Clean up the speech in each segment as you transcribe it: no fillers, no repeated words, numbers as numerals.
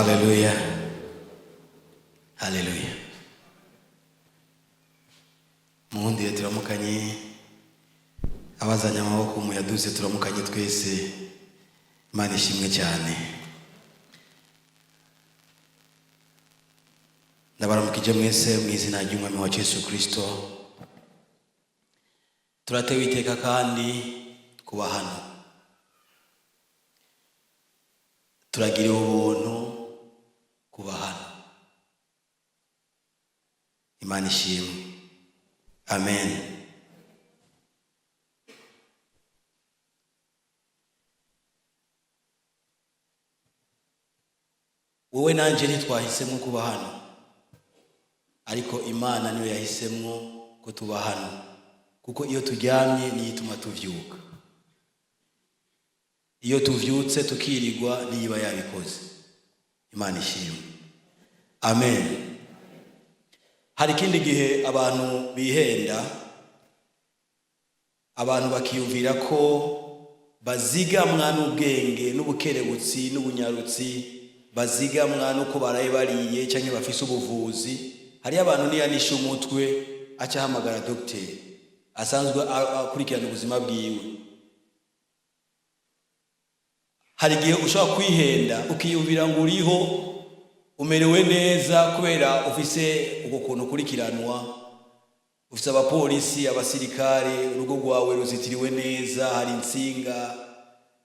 Hallelujah. Hallelujah. Mundi turamukanye abazanya amaboko mu yaduze turamukanye twese. Imana ishimwe cyane. Ndabaramukije mwese mu izina ry'Umwami wa Yesu Kristo. Turatewe iteka kandi kuba hano. Turagira ubuntu kuba hano. Imana ishimwe. Amen. Wowe nanje ntitwahisemo kuba hano, ariko Imana niyo yahisemo ko tuba hano, kuko iyo turyamye niyo ituma tuvyuka. Iyo tuvyutse tukirirwa niba yabikoze. Imana ishimwe. Amen. Hari kindi gihe abantu bihenda, abantu bakiyumvira ko bazigamwa n'ubwenge n'ubukerebutsi n'ubunyarutsi, bazigamwa nuko baraye bariye canke bafise ubuvuzi. Hari abantu niyanisha umutwe aca hamagara docteur asanzwe akurikirana ubuzima bwiwe. Hari gihe ushobora kwihenda ukiyumvira ngo uriho umerewe neza kubera ufise uko kuntu kurikiranwa, ufise abapolisi, abasirikare, urugo rwawe ruzitiriwe neza, hari insinga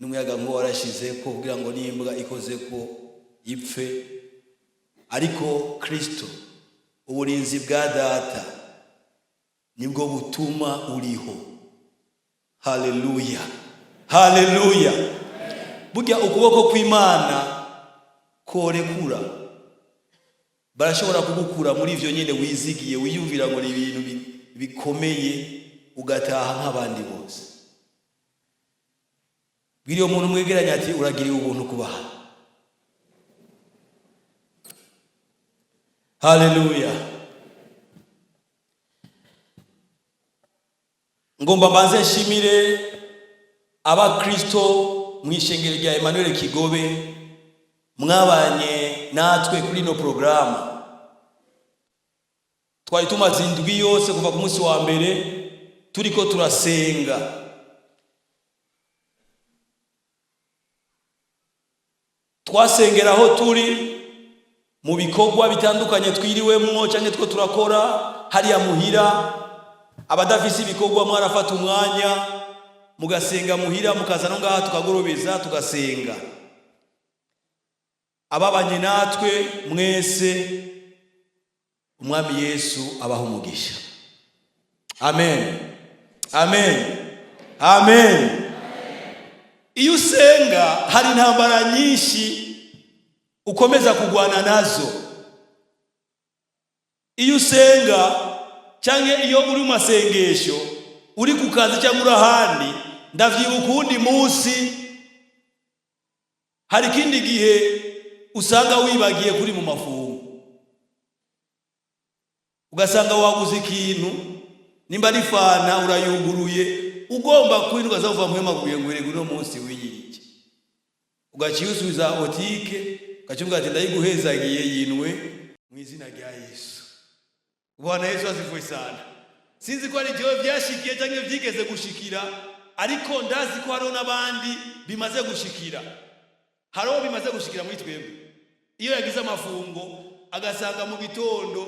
n'umuyaga ngo warashize ko kugira ngo nimbwa ikoze ko ipfe. Ariko Kristo, uburinzi bwa data nibwo butuma uriho. Haleluya. Haleluya. Burya ukuboko kw'Imana korekura, barashobora kugukura muri ivyo nyene wizigiye wiyumvira ngo ni ibintu bikomeye ugataha nk'abandi bose. Biriyo umuntu mwegeranya ati uragiriye ubuntu kubaha. Haleluya. Ngomba mbanze nshimire abakristo mw'ishengero rya Emmanuel Kigobe mwabanye natwe kuri no programu. Twari tumaze indwi yose kuva ku munsi wa mbere turiko turasenga. Twasengera aho turi mu bikorwa bitandukanye twiriwemwo canke two turakora hariya muhira. Abadafise ibikorwa mwarafata umwanya mugasenga muhira, mukaza no ngaha tukagorobeza tugasenga. Ababanye natwe mwese Umwami Yesu abaho umugisha. Amen. Amen. Amen. Iyo usenga hari intambara nyinshi ukomeza kugwana nazo. Iyo usenga canke iyo uri mu masengesho uri ku kazi cyangwa uri ahandi, ndavyibuka uwundi munsi hari kindi gihe usanga wibagiye kuri mu mafungu, ugasanga waguze ikintu nimba ari fana urayuguruye ugomba kwinduka zavuga mu mabuye ngo rego no munsi wiyirike, ugaciyusubiza botike ugacyumva ati ndayiguhezagiye yinwe mu izina rya Yesu. Bwana Yesu asifiwe sana. Sinzi ko ari byo byashikiye cyangwa byigeze gushikira, ariko ndazi ko hariho n'abandi bimaze gushikira. Hariho bimaze gushikira muri twebwe. Iyo yagize amafungo agasanga mu gitondo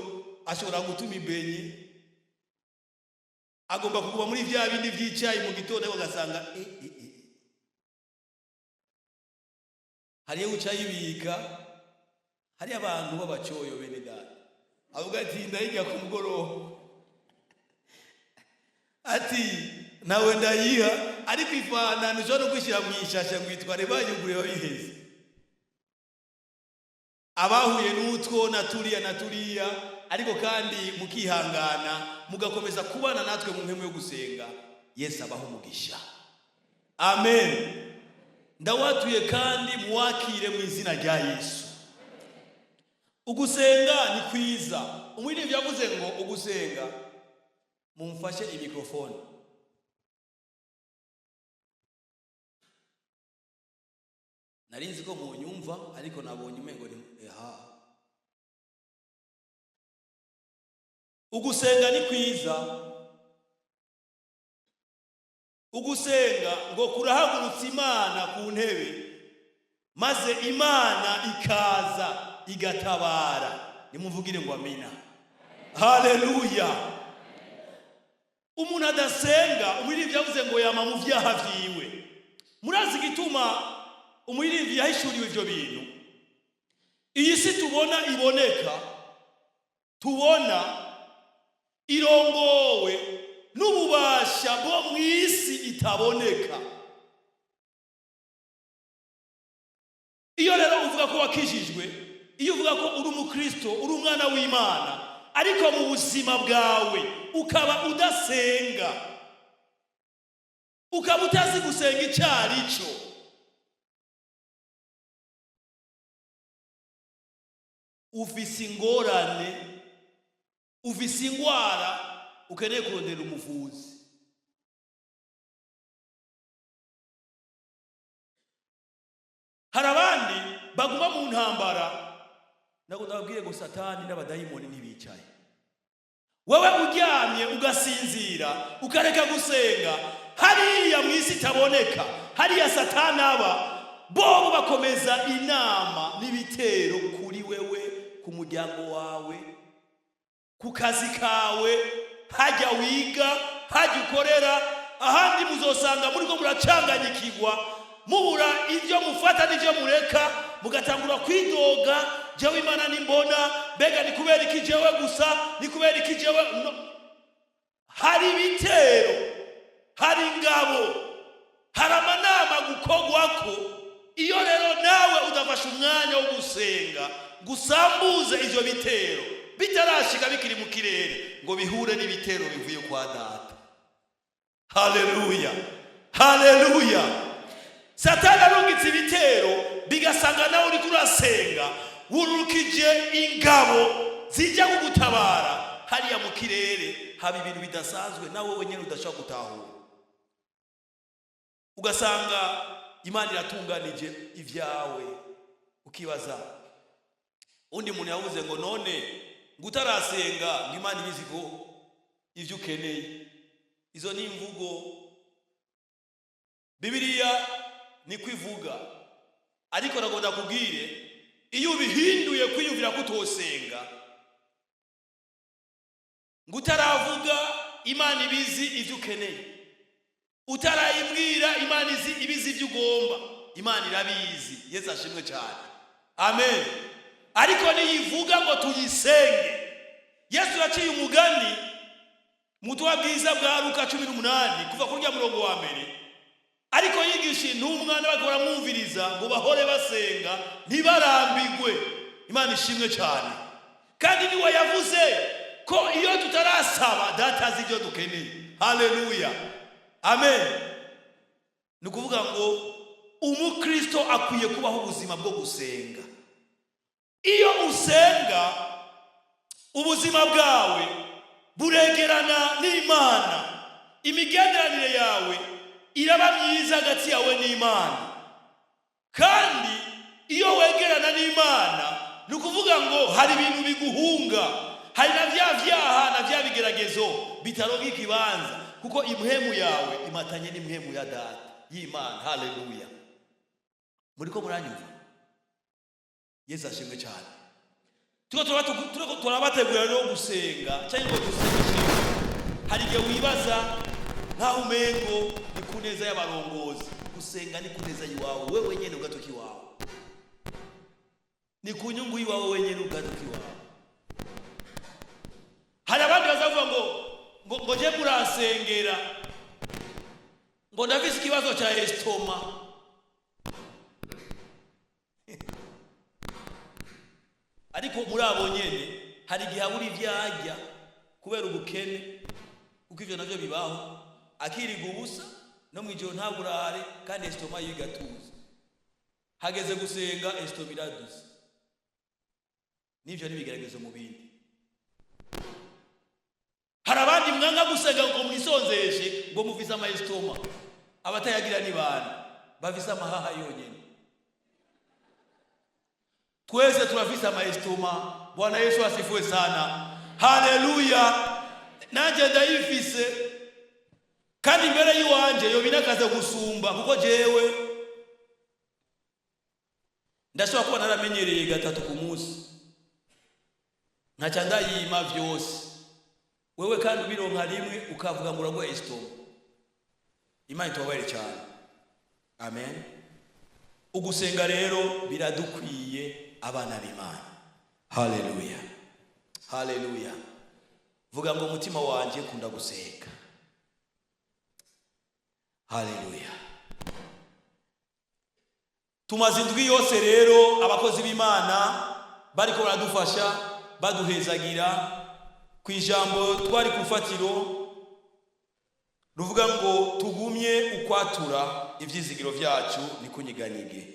ashobora gutuma ibenye, agomba kuguba muri vya bindi vyicaye mu gitondo agasanga hariyo ucayibika. Hari abantu b'abacoyo bene data avuga ati ndayijya ku mugoroba ati nawe ndayiha, ariko ifana nishobora no kwishira mu ishasha ngo itware bayugure babiheze. Abahuye n'utwo na turiya ariko kandi mukihangana mugakomeza kubana natwe mu mpemu yo gusenga, Yesu abaho umugisha. Amen. Ndawatuye kandi muwakire mu izina rya Yesu. Ugusenga ni kwiza. Umwirivyo yavuze ngo ugusenga mumfashe imikrofone. Narinzi ko mu nyumva ariko nabonye umengo ni ugusenga ni kwiza. Ugusenga ngo kurahagurutsa Imana ku ntebe, maze Imana ikaza igatabara. Nimuvugire ngo amina. Haleluya. Umuntu adasenga, umuririmbyi yavuze ngo yama mu vyaha vyiwe. Murazi gituma umuririmbyi yahishuriwe ivyo bintu? Iyi si tubona iboneka, tubona irongowe n'ububasha bwo mw'isi itaboneka. Iyo rero uvuga ko wakijijwe, iyo uvuga ko uri umukristo, uri umwana w'Imana, ariko mu buzima bwawe ukaba udasenga, ukaba utazi gusenga icyarico, ufise ingorane, ufise ingwara, ukeneye kurondera umuvuzi. Hari abandi baguma mu ntambara, nako ndababwiye ngo Satani n'abadayimoni ntibicaye. Wewe uryamye ugasinzira ukareka gusenga, hariya mw'isi itaboneka, hariya Satani aba bo bakomeza inama n'ibitero kuri wewe, ku muryango wawe, ku kazi kawe, hajya wiga, hajya ukorera. Ahandi muzosanga muri ko muracanganyikirwa, mubura ibyo mufata n'ibyo mureka, mugatangura kwidoga, jewe Imana nimbona, mbega ni kubera iki jewe gusa, ni kubera iki jewe no. Hari bitero, hari ingabo, hari amanama gukogwako. Iyo rero nawe udafashe umwanya wo gusenga, gusambuze ivyo bitero bitarashika bikiri mu kirere, ngo bihure n'ibitero bivuye kwa Data. Haleluya, haleluya. Satani arungitse ibitero, bigasanga nawe uri kurasenga, wurukije ingabo zijya kugutabara. Hariya mu kirere haba ibintu bidasanzwe, nawe wenyine udashaka gutahura. Ugasanga Imana iratunganije ivyawe, ukibaza undi muntu yavuze ngo none ngutarasenga ng'Imana ibizi ko ivyo ukeneye. Izo ni imvugo. Bibiliya ni kwivuga, ariko nagonda kubwire, iyo ubihinduye kwiyumvira kutosenga, ngutaravuga Imana ibizi ivyo ukeneye, utarayibwira Imana ibizi ivyo ugomba. Imana irabizi. Yesu ashimwe cyane. Amen. Ariko niyivuga ngo tuyisenge. Yesu yaciye umugani mu butumwa bwiza bwa Luka 18 kuva kurya murongo wa mbere, ariko yigisha intumwa n'abagora mwumviriza ngo bahore basenga ntibarambigwe. Imana ishimwe cyane. Kandi niwe yavuze ko iyo tutarasaba Data azi ibyo dukeneye. Haleluya, amen. Ni ukuvuga ngo umukristo akwiye kubaho ubuzima bwo gusenga. Iyo usenga, ubuzima bwawe buregerana n'Imana, imigenderanire yawe iraba myiza hagati yawe n'Imana. Kandi iyo wegerana n'Imana, ni ukuvuga ngo hari ibintu biguhunga, hari na vya vyaha na vya bigeragezo bitaronka ikibanza, kuko impwemu yawe imatanye n'impwemu ya Data y'Imana. Haleluya. Muriko muranyumva? Yesu ashimwe cyane. Turiko turabategura rero gusenga, cyangwa ngo dusenge. Hari igihe wibaza nkaho umengo ni kuneza y'abarongozi. Gusenga ni kuneza yiwawe wewe wenyene ugatoki wawe, ni kunyungu yiwawe wenyene ugatoki wawe. Hari abandi bazavuga ngo je kurasengera, ngo ndafise ikibazo cha estoma. Ariko muri abo nyene hari igihe aburi ivyarya kubera ubukene, kuko ivyo navyo bibaho. Akiriga ubusa no mwijoro ntaburare, kandi estoma yigatuza. Hageze gusenga estoma iraduza. Nivyo nibigeragezo mu bindi. Hari abandi mwanga gusenga ngo mwisonzeshe ngo muvise ama estoma. Abatayagira ni bana bavise amahaha yonyene. twese turafise amaestoma. Bwana Yesu asifiwe sana. Haleluya. Nanje ndayifise kandi imbere yiwanje yo binakaze gusumba kuko jewe ndashobora kuba naramenyereye gatatu ku munsi nkaca ndayima vyose. Wewe kandi ubironka rimwe ukavuga ngo uragwa estoma. Imana itubabare cyane. Amen. Ugusenga rero biradukwiye abana b'Imana. Haleluya. Haleluya. Vuga ngo umutima wanje kunda gusenga. Haleluya. Tumaze indwi yose rero abakozi b'Imana bariko baradufasha baduhezagira ku ijambo twari kufatiro ruvuga ngo tugumye ukwatura ivyizigiro vyacu nikunyiganyige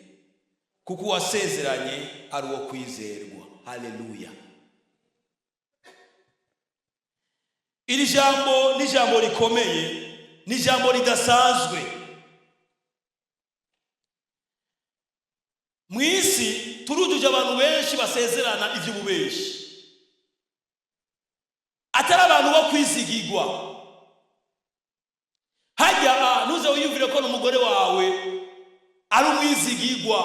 kuko wasezeranye ari wo kwizerwa. Haleluya. Iri jambo ni jambo rikomeye, ni jambo ridasanzwe. Mwisi turujuje abantu benshi basezerana ivy'ububeshi, atari abantu bo kwizigirwa. Hajya nuze wiyumvire ko n'umugore wawe ari umwizigirwa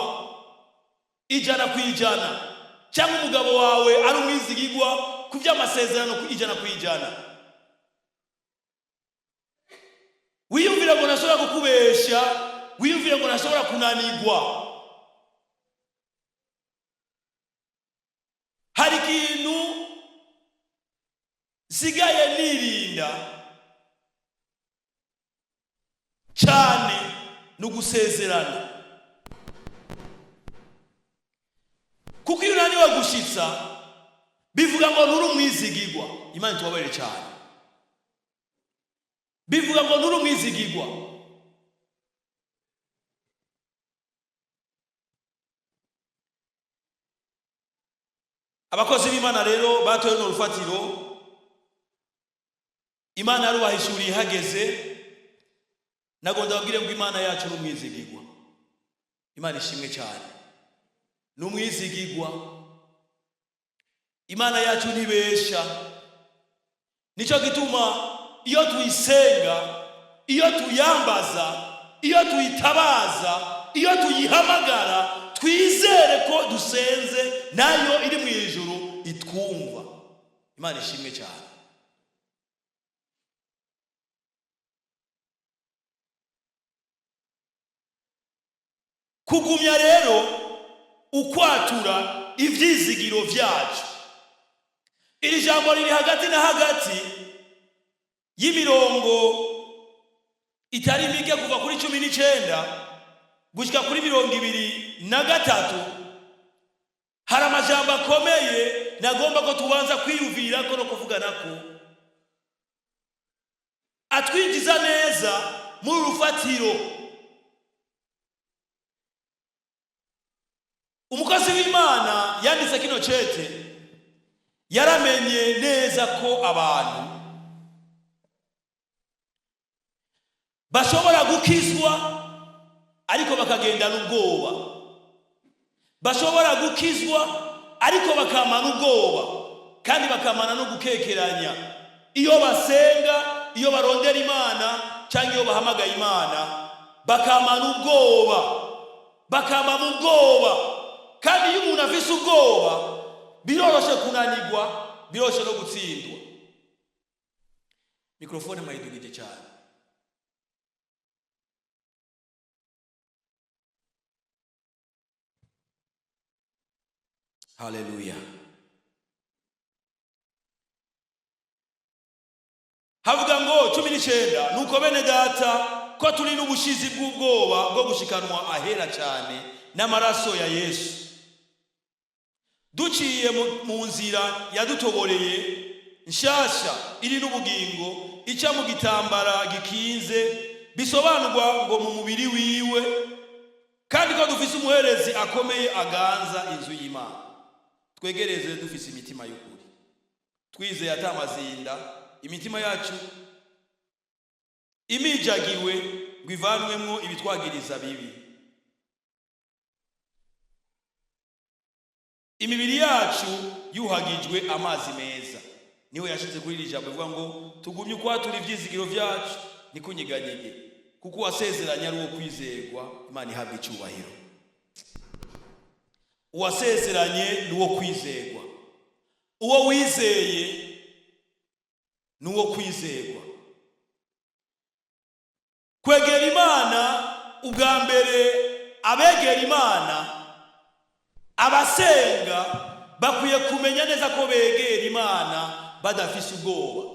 ijana ku ijana, cyangwa umugabo wawe ari umwizigirwa ku by'amasezerano ku ijana ku ijana. Wiyumvire ngo nashobora kukubesha, wiyumvire ngo nashobora kunanirwa. Hari ikintu sigaye nirinda cyane no gusezerana, kuko iyo unaniwe gushitsa bivuga ngo nturi umwizigirwa. Imana itubabare cyane. Bivuga ngo nturi umwizigirwa. Abakozi b'Imana rero batoye no rufatiro, Imana yarubahishuriye hageze. Nagonda babwire ngo Imana yacu n'umwizigirwa. Imana ishimwe cyane. N'umwizigirwa. Imana yacu ntibesha. Nico gituma iyo tuyisenga, iyo tuyambaza, iyo tuyitabaza, iyo tuyihamagara, twizere ko dusenze nayo iri mu ijuru itwumva. Imana ishimwe cyane. Kugumya rero ukwatura ivyizigiro vyacu. Iri jambo riri hagati na hagati y'imirongo itari mike kuva kuri 19 gushika kuri 23. Hari amajambo akomeye nagomba ko tubanza kwiyumvira ko no kuvugana ko atwinjiza neza muri rufatiro. Umukozi w'Imana yanditse kino cete yaramenye neza ko abantu bashobora gukizwa ariko bakagenda n'ubwoba, bashobora gukizwa ariko bakamana ubwoba kandi bakamana no gukekeranya. Iyo basenga, iyo barondera Imana cyangwa iyo bahamagaye Imana bakamana ubwoba, bakama mu bwoba. Kandi iyo umuntu afise ubwoba biroroshe kunanirwa, biroroshe no gutsindwa. Mikrofone mayidugije cyane. Haleluya. Havuga ngo 19 nuko bene data ko turi n'ubushizi bw'ubwoba bwo gushikanwa ahera cyane n'amaraso ya Yesu, duciye mu nzira yadutoboreye nshasha iri n'ubugingo ica mu gitambara gikinze, bisobanurwa ngo mu mubiri wiwe, kandi ko dufise umuherezi akomeye aganza inzu y'Imana. Twegereze dufise imitima y'ukuri, twizeye atamazinda, imitima yacu imijagiwe gwivanwemwo ibitwagiriza bibi. imibiri yacu yuhagijwe amazi meza. Niwe yashize kuri iri jambo bivuga ngo tugumye ukwatura ivyizigiro vyacu nikunyeganyege, kuko wasezeranya ari uwo kwizerwa. Imana ihabwa icyubahiro. Uwasezeranye ni uwo kwizerwa, uwo wizeye ni uwo kwizerwa. Kwegera Imana, ubwa mbere abegera Imana, abasenga bakwiye kumenya neza ko begera Imana badafise ubwoba,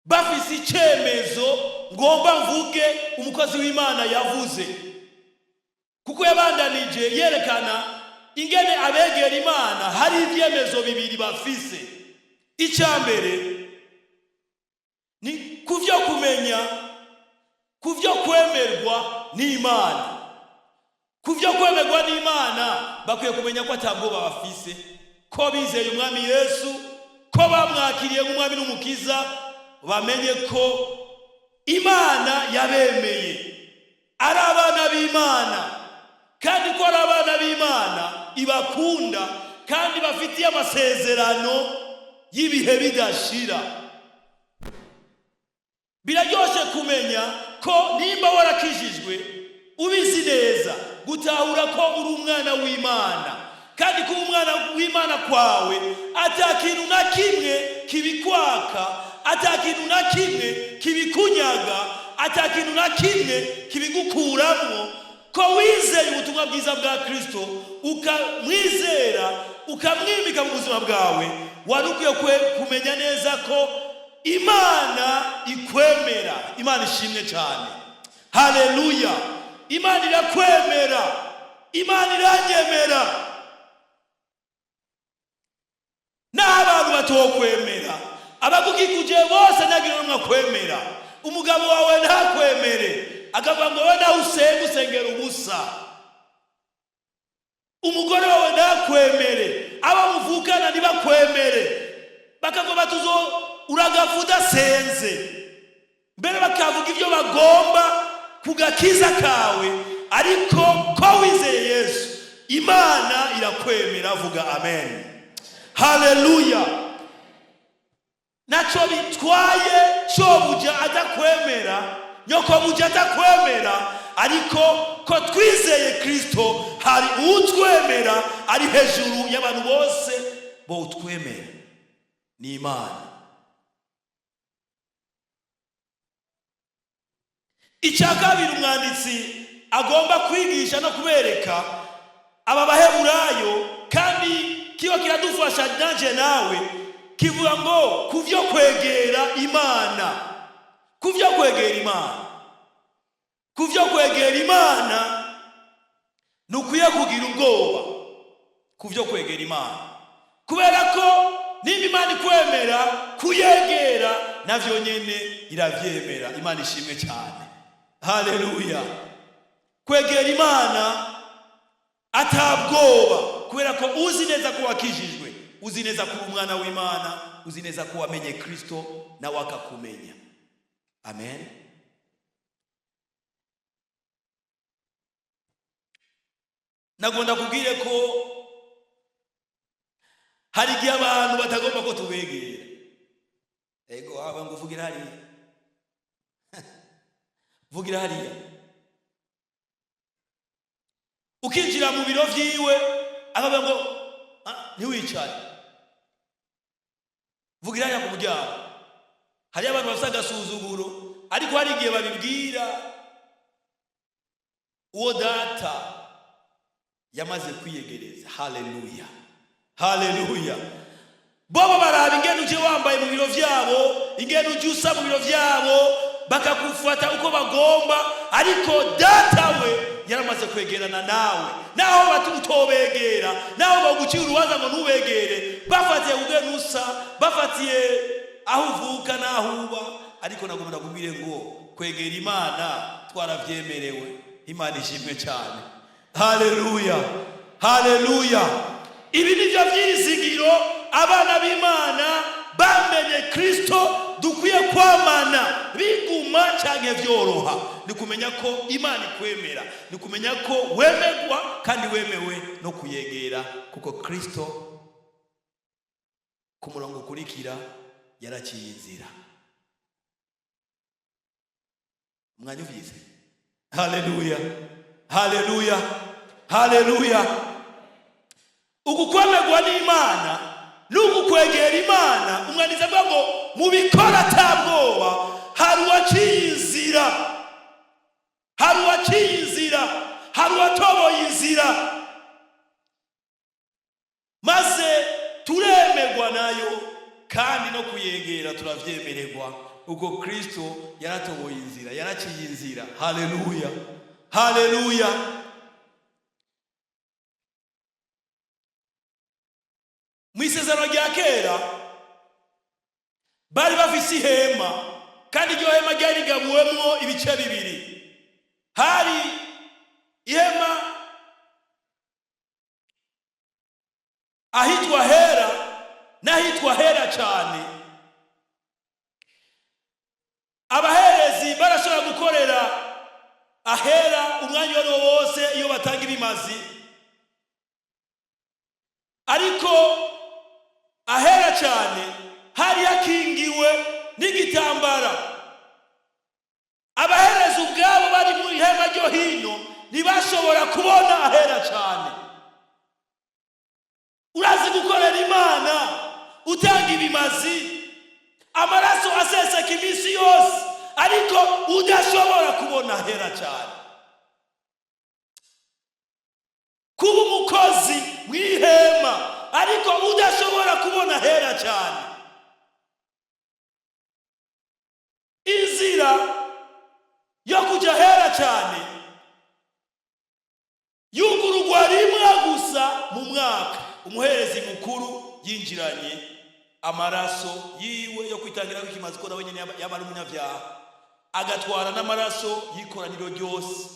bafise icyemezo ngomba mvuge umukozi w'Imana yavuze, kuko yabandanije yerekana ingene abegera Imana hari ibyemezo bibiri bafise. Icyambere ni kuvyo kumenya, kuvyo kwemerwa n'Imana. Kuvyo kwemerwa n'Imana bakwiye kumenya ko atabwoba bafise, ko bizeye umwami Yesu, ko bamwakiriye nk'umwami n'umukiza, bamenye ko Imana yabemeye ari abana b'Imana, kandi ko ari abana b'Imana ibakunda kandi bafitiye amasezerano y'ibihe bidashira. Biraryoshe kumenya ko nimba warakijijwe ubizi neza, gutahura ko uri umwana w'Imana, kandi kuba umwana w'Imana kwawe atakintu na kimwe kibikwaka, atakintu na kimwe kibikunyaga, atakintu na kimwe kibigukuramo. Ko wizeye ubutumwa bwiza bwa Kristo, ukamwizera, ukamwimika mu buzima bwawe, warukwiye kumenya neza ko Imana ikwemera. Imana ishimwe cyane. Haleluya. Imana irakwemera, Imana iranyemera. N'abantu batokwemera, abagukikuje bose ntagira umwe akwemera. Umugabo wawe ntakwemere, akavuga ngo wowe nawe usengera ubusa. Umugore wawe ntakwemere, abo muvukana ntibakwemere, bakavuga batuzo uragafu udasenze, mbere bakavuga ibyo bagomba kugakiza kawe. Ariko ko wizeye Yesu, Imana irakwemera. Vuga amen. Haleluya. Naco bitwaye shobuja adakwemera, nyoko buja adakwemera, ariko ko twizeye Kristo hari utwemera ari hejuru y'abantu bose bo utwemera, ni Imana. Icyakabiri umwanditsi agomba kwigisha no kubereka aba Baheburayo, kandi kiba kiradufasha nanje nawe, kivuga ngo kuvyo kwegera Imana, kuvyo kwegera Imana, kuvyo kwegera Imana nukwiye kugira ubwoba kuvyo kwegera Imana, kubera ko nimba Imana ikwemera kuyegera navyo nyene iravyemera. Imana ishimwe cyane. Haleluya. Kwegera Imana atabwoba, kubera ko uzi neza ko wakijijwe, uzi neza ko umwana w'Imana, uzi neza ko wamenye Kristo na wakakumenya. Amen. Nagonda kubwire ko hari igihe abantu batagomba ko tubegera. Ego aba ngo vugira hariya, vugira hariya. Ukinjira mu biro vyiwe akavuga ngo ntiwicare, vugira hariya ku muryango. Hari abantu bafite agasuzuguro, ariko hari igihe babibwira uwo data yamaze kwiyegereza. Haleluya. Haleluya. Bobo baraba ingene uje wambaye mu biro vyabo, ingene uje usa mu biro vyabo, bakakufata uko bagomba, ariko data we yaramaze kwegerana nawe. Naho batutobegera, naho bagucira urubanza ngo ntubegere, bafatiye kugena usa, bafatiye aho uvuka naho uba, ariko nagomba kubwire ngo kwegera Imana twaravyemerewe. Imana ishimwe cyane. Haleluya. Haleluya. Ibi nivyo vyizigiro abana b'Imana bamenye Kristo dukwiye kwamana biguma biguma cyangwa byoroha, ni kumenya ko Imana ikwemera, ni kumenya ko wemegwa kandi wemewe no kuyegera, kuko Kristo ku murongo ukurikira yaraciye inzira. Mwanyumvise? Haleluya, haleluya, haleluya. Ugukwemerwa n'Imana n'ugukwegera Imana, umwanditsi avuga ngo mu bikora atabwoba hari uwaciye inzira, hari uwaciye inzira, hari uwatoboye inzira, maze turemerwa nayo kandi no kuyegera turavyemererwa, uko Kristo yaratoboye inzira, yaraciye inzira. Haleluya, haleluya. Mwisezerano rya kera bari bafise ihema, kandi iryo hema ryari rigabuwemwo ibice bibiri. Hari ihema ahitwa hera n'ahitwa hera cyane. Abaherezi barashobora gukorera ahera umwanya wari wose iyo batanga ibimazi, ariko ahera cyane hari yakingiwe n'igitambara. Abaherezi ubwabo bari mu ihema ryo hino ntibashobora kubona ahera cyane. Urazi gukorera Imana utanga ibimazi, amaraso aseseka iminsi yose, ariko udashobora kubona ahera cyane. Kuba umukozi mw'ihema ariko udashobora kubona ahera cyane. Inzira yo kujya ahera cyane yugururwa rimwe gusa mu mwaka. Umuherezi mukuru yinjiranye amaraso yiwe yo kwitangira ikimazi ko nawe nyene yabari umunyabyaha, agatwara n'amaraso y'ikoraniro ryose.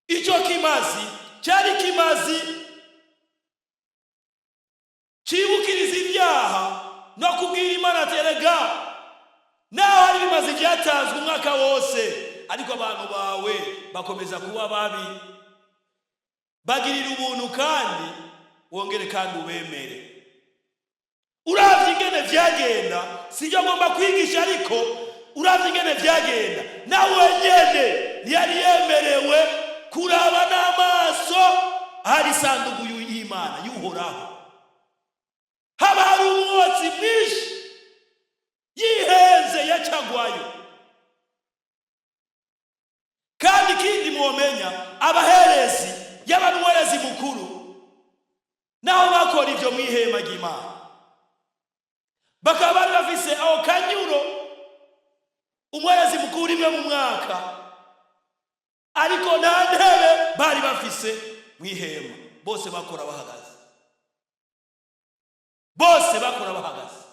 Icyo kimazi cyari kimazi cibukiriza ibyaha no kubwira Imana ati erega naho hari ibimazi byatanzwe umwaka wose, ariko abantu bawe bakomeza kuba babi, bagirira ubuntu kandi wongere kandi ubemere. Uravye ingene vyagenda, sijya ngomba kwigisha, ariko uravye ingene vyagenda, nawe nyene ntiyari yemerewe kuraba n'amaso hari isanduku y'Imana y'Uhoraho. Haba hari umwotsi mwinshi yihenze yacagwayo. Kandi ikindi mwomenya, abaherezi y'abamuherezi mukuru naho bakora ivyo mw'ihema ry'Imana, bakaba bari bafise aho kanyuro umuherezi mukuru imwe mu mwaka, ariko nta ntebe bari bafise mw'ihema. Bose bakora bahagaze, bose bakora bahagaze.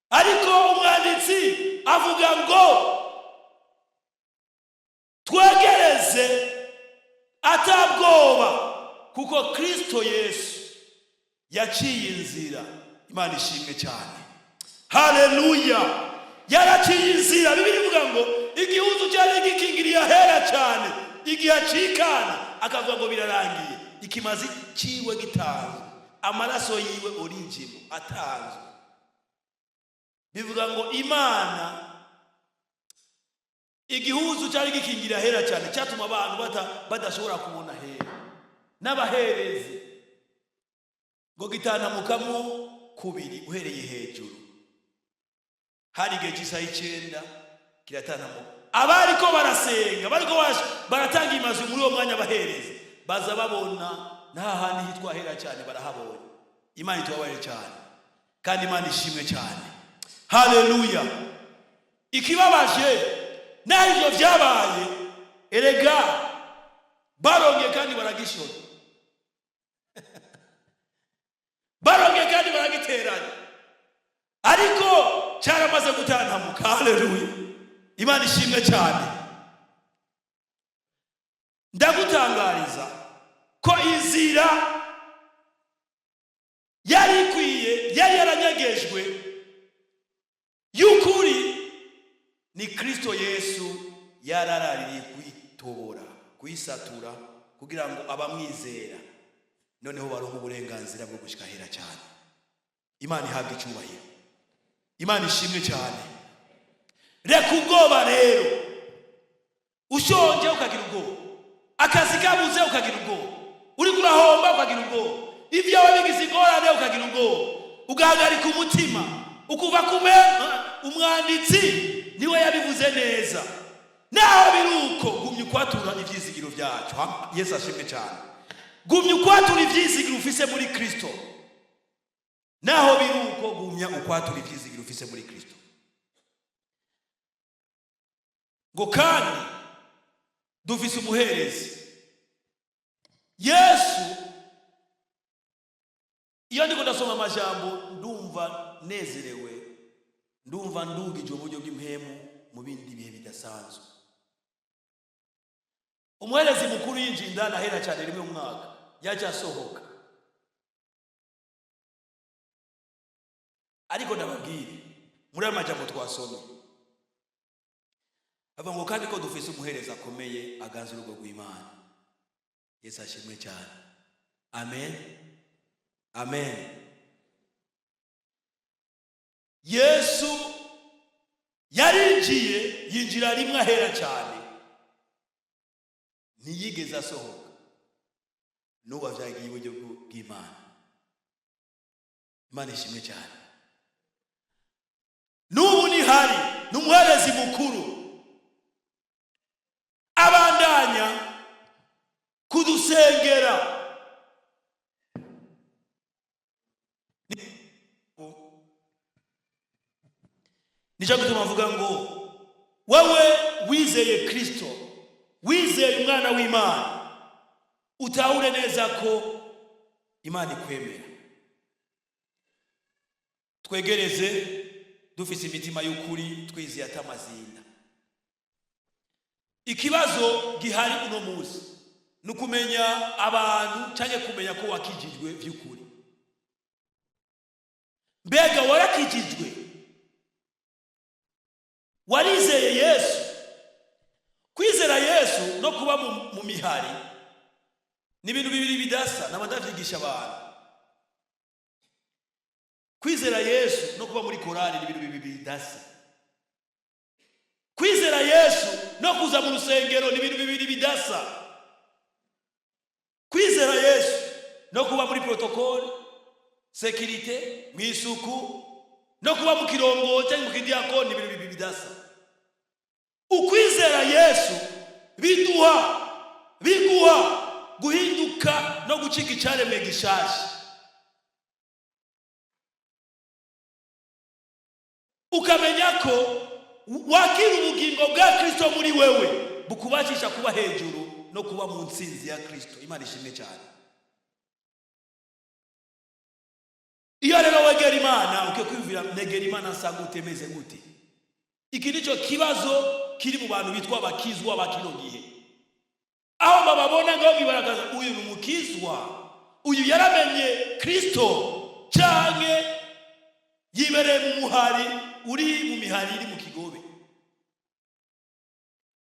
Ariko umwanditsi avuga ngo twegereze atabwoba, kuko Kristo Yesu yaciye inzira. Imana ishimwe cyane, haleluya. Yaraciye inzira. Bibiri ivuga ngo igihuzu cyari gikingiriye ahera cyane, igihe acikana akavuga ngo birarangiye, ikimazi ciwe gitanzwe, amaraso yiwe origino atanzwe. Bivuga ngo Imana igihuzu cyari gikingiriye ahera cyane cyatuma abantu badashobora kubona ahera. N'abaherezi ngo gitanamukamo kubiri uhereye hejuru. Hari igihe cy'isaha 9 kiratanamuka, abariko barasenga, bariko baratanga imazi muri uwo mwanya, abaherezi baza babona nta handi hitwa ahera cyane, barahabonye. Imana itubabarire cyane kandi Imana ishimwe cyane, haleluya. Ikibabaje n'ibyo byabaye, erega baronge kandi baragishora, baronge kandi baragiteranya, ariko cyaramaze gutantamuka. Haleluya, Imana ishimwe cyane. Ndagutangariza ko inzira yari ikwiye yari yaranyegejwe y'ukuri ni Kristo Yesu yararariye kwitobora, kwisatura kugira ngo abamwizera noneho baronke uburenganzira bwo gushika hera cyane. Imana ihabwe icyubahiro, Imana ishimwe cyane. Reka ubwoba rero, ushonje ukagira ubwoba, akazi kabuze ukagira ubwoba, uri kurahomba ukagira ubwoba, ibyawe bigize ingorane ukagira ubwoba, ugahagarika umutima ukuva kumenya. Umwanditsi niwe yabivuze neza, naho biruko gumya ukwatura ivyizigiro byacu. Yesu ashimwe cyane. Gumya ukwatura ivyizigiro ufise muri Kristo, naho biruko gumya ukwatura ivyizigiro ufise muri Kristo. Ngo kandi dufise umuherezi Yesu. Iyo ndiko ndasoma amajambo ndumva nezerewe, ndumva ndugije uburyo bw'impemu mu bindi bihe bidasanzwe. Umuherezi mukuru yinjiye indani ahera cyane rimwe mu mwaka, yaje asohoka. Ariko ndababwire muri amajambo twasomye avuga ngo kandi ko dufise umuherezi akomeye aganza urugo rw'Imana. Yesu ashimwe cyane. Amen, amen. Yesu yarinjiye, yinjira rimwe ahera cyane, ntiyigeze asohoka. N'ubu avyagiye uburyo bw'Imana. Imana ishimwe cyane. N'ubu ni hari n'umuherezi mukuru abandanya kudusengera. Nico gituma mvuga ngo wewe wizeye Kristo, wizeye umwana w'Imana, utahure neza ko Imana ikwemera. Twegereze dufise imitima y'ukuri, twizeye atamazinda. Ikibazo gihari uno munsi nukumenya abantu cyane kumenya ko wakijijwe by'ukuri. Mbega warakijijwe? Warizeye Yesu? Kwizera Yesu no kuba mu mihari ni ibintu bibiri bidasa, n'abadavyigisha abantu. Kwizera Yesu no kuba muri korali ni ibintu bibiri bidasa. Kwizera Yesu no kuza mu rusengero ni ibintu bibiri bidasa. Kwizera Yesu no kuba muri protocole, sécurité, mwisuku, no kuba mu kirongo cyangwa mu kidiakoni ni ibintu bibiri bidasa. Ukwizera Yesu biguha guhinduka no gucika icyaremwe gishasha. Ukamenya ko wakira ubugingo bwa Kristo muri wewe bukubashisha kuba hejuru no kuba mu nsinzi ya Kristo. Imana ishimwe cyane. Iyo rero wegera Imana ukekwivira negera Imana nsanga utemeze gute. Iki nico kibazo kiri mu bantu bitwa abakizwa bakino gihe. Aho bababona ngo bibaragaza uyu ni umukizwa, uyu yaramenye Kristo cyane yibereye mu muhari, uri mu mihari iri mu kigobe.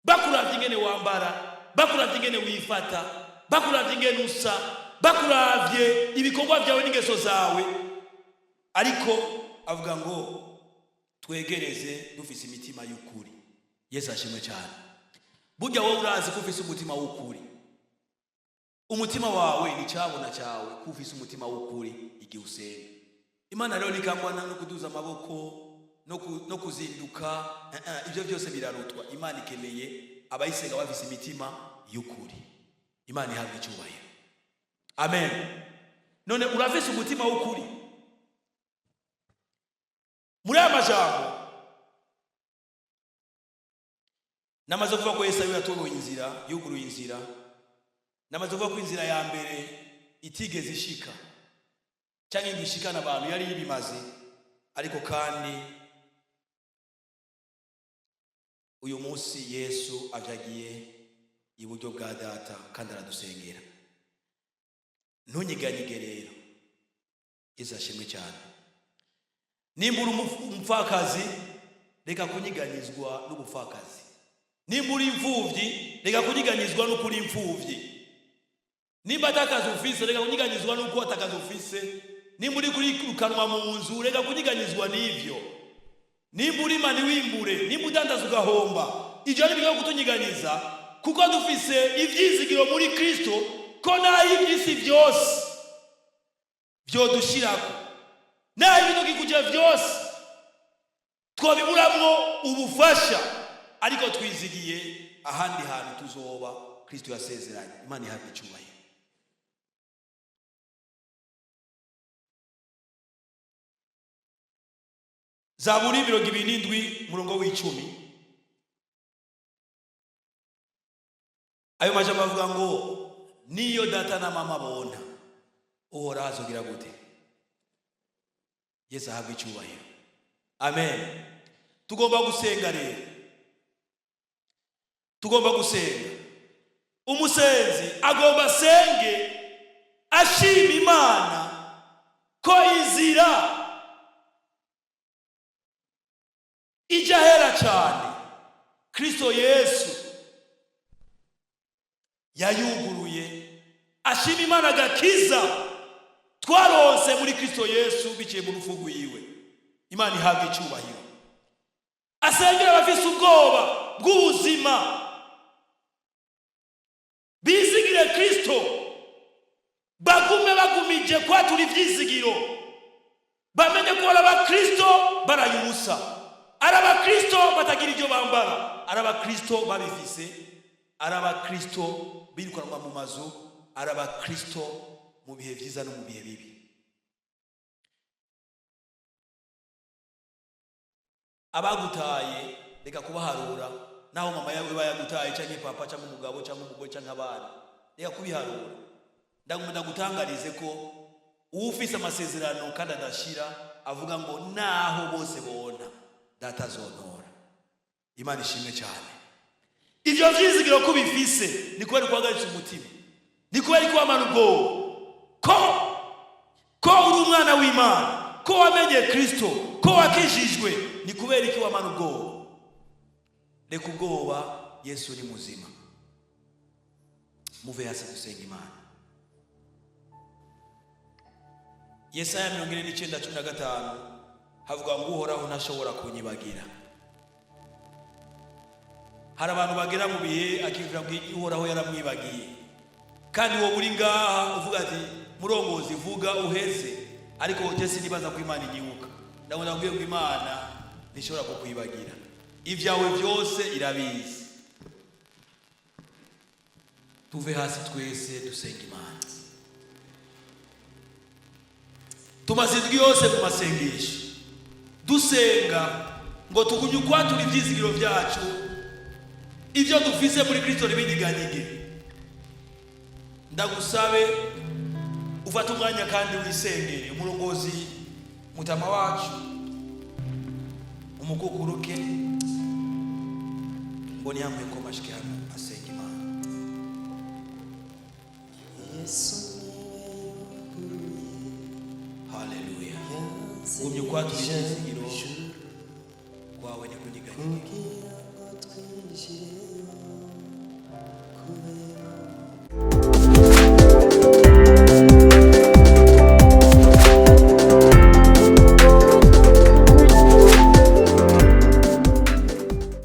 Bakuravye ingene wambara, bakuravye ingene wifata, bakuravye ingene usa, bakuravye ibikorwa byawe n'ingeso zawe, ariko avuga ngo twegereze dufise imitima y'ukuri. Yesu ashimwe cyane. Burya wowe urazi ko ufise umutima w'ukuri. Umutima wawe ni cyabona cyawe ko ufise umutima w'ukuri igihe usenga. Imana rero nikangwana no kuduza amaboko no kuzinduka, ibyo byose birarutwa. Imana ikeneye abayisenga bafise imitima y'ukuri. Imana ihabwe icyubahiro. Amen. None urafise umutima w'ukuri? Muri amajambo namaze kuvuga ko Yesu yatoboye inzira, yuguruye inzira. Namaze kuvuga ko inzira ya mbere itigeze ishika cyangwa ingishikana abantu yari ibimaze, ariko kandi uyu munsi Yesu ajagiye iburyo bwa Data kandi aradusengera. Ntunyiganyige rero. Yesu ashimwe cyane. nimbura umupfakazi reka kunyiganyizwa n'ubupfakazi, nimbura imfuvyi reka kunyiganyizwa no kuri imfuvyi, nimba atakaza ufise reka kunyiganyizwa nuko atakaza ufise, nimburi kuri kukanwa mu nzu reka kunyiganyizwa n'ivyo, nimburi mani wimbure, nimbudandaza ugahomba, ivyo ari biga kutunyiganyiza kuko dufise ivyizigiro muri Kristo ko naho ivyisi vyose vyo dushirako, naho ibintu gikuje vyose twobiburamwo ubufasha, ariko twizigiye ahandi hantu tuzoba Kristo yasezeranye. Imana ihabwe icyubahiro. Zaburi 27 murongo w'icumi, ayo majambo avuga ngo niyo data na mama bona uhora azogira gute? Yesu ahabwe icyubahiro. Amen. Tugomba gusenga rero, tugomba gusenga. Umusenzi agomba senge ashima Imana ko inzira ijahera cyane Kristo Yesu yayuguruye, ashima Imana agakiza twaronse muri Kristo Yesu biciye mu rufu rwiwe. Imana ihabwe icyubahiro. Asengera abafise ubwoba bw'ubuzima bizigire Kristo, bagume bagumije kwatura ivyizigiro, bamenye ko araba Kristo barayubusa, araba Kristo batagira ibyo bambara, araba Kristo babifise, araba Kristo birukanwa mu mazu, araba Kristo mu bihe vyiza no mu bihe bibi. Abagutaye reka kubaharura, naho mama yawe bayagutaye canke papa canke umugabo canke umugore canke abana, reka kubiharura. Ndagumunda gutangarize ko ufise amasezerano kandi adashira avuga ngo naho bose bona data azontora. Imana ishimwe cyane. Ivyo vyizigiro ko bifise ni kubera kwagaritse umutima, ni kubera ko amana ubwoba ko uri umwana w'Imana, ko wamenye Kristo, ko wakijijwe, ni kubera ko amana ubwoba. Reka ubwoba, Yesu ni muzima. Muve hasi dusenga Imana. Yesaya 49:15 havuga ngo uhoraho ntashobora kunyibagira. Hari abantu bagera mu bihe akivira ngo uhoraho yaramwibagiye, kandi wowe uri ngaha uvuga ati murongozi vuga uheze, ariko utese nibaza ko Imana igihuka. Ndabona ngo Imana ntishobora kukwibagira, ivyawe byose irabizi. Tuve hasi twese dusenga Imana. Tumazindwi yose mu masengesho dusenga ngo tugumye ukwatura ivyizigiro vyacu, ivyo dufise muri Kristo nibinyiganige. Ndagusabe ufata umwanya kandi wisengere. Umurongozi mutama wacu umukukuruke mboni yamwe ko mashike hano asenga Imana. Yesu haleluya. Gumye kwatura ivyizigiro kwawe ni kunyiganige.